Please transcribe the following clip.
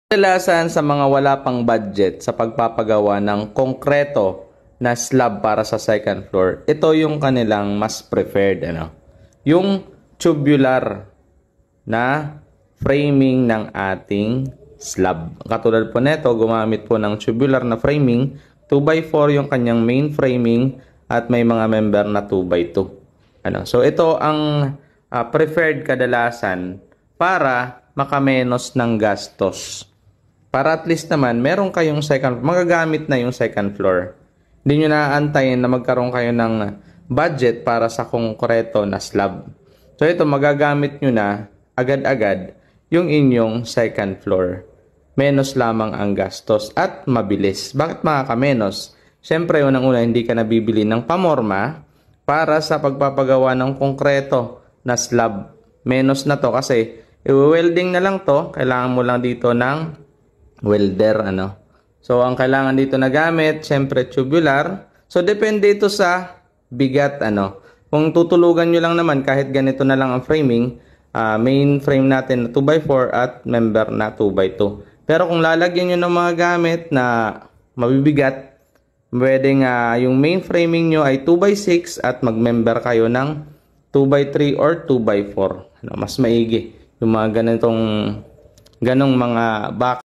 Kadalasan sa mga wala pang budget sa pagpapagawa ng konkreto na slab para sa second floor, ito yung kanilang mas preferred, ano? Yung tubular na framing ng ating slab. Katulad po nito, gumamit po ng tubular na framing, 2x4 yung kanyang main framing at may mga member na 2x2. Ano? So ito ang preferred kadalasan para makamenos ng gastos. Para at least naman, meron kayong magagamit na yung second floor. Hindi nyo naaantayin na magkaroon kayo ng budget para sa konkreto na slab. So ito, magagamit nyo na agad-agad yung inyong second floor. Menos lamang ang gastos at mabilis. Bakit makakamenos? Siyempre, unang-una, hindi ka nabibili ng pamorma para sa pagpapagawa ng konkreto na slab. Menos na to kasi i-welding na lang to. Kailangan mo lang dito ng welder, ano. So, ang kailangan dito na gamit, syempre tubular. So, depende ito sa bigat, ano. Kung tutulugan nyo lang naman, kahit ganito na lang ang framing, main frame natin na 2x4 at member na 2x2. Pero kung lalagyan nyo ng mga gamit na mabibigat, pwedeng yung main framing nyo ay 2x6 at mag-member kayo ng 2x3 or 2x4. Ano, mas maigi yung mga ganong mga box.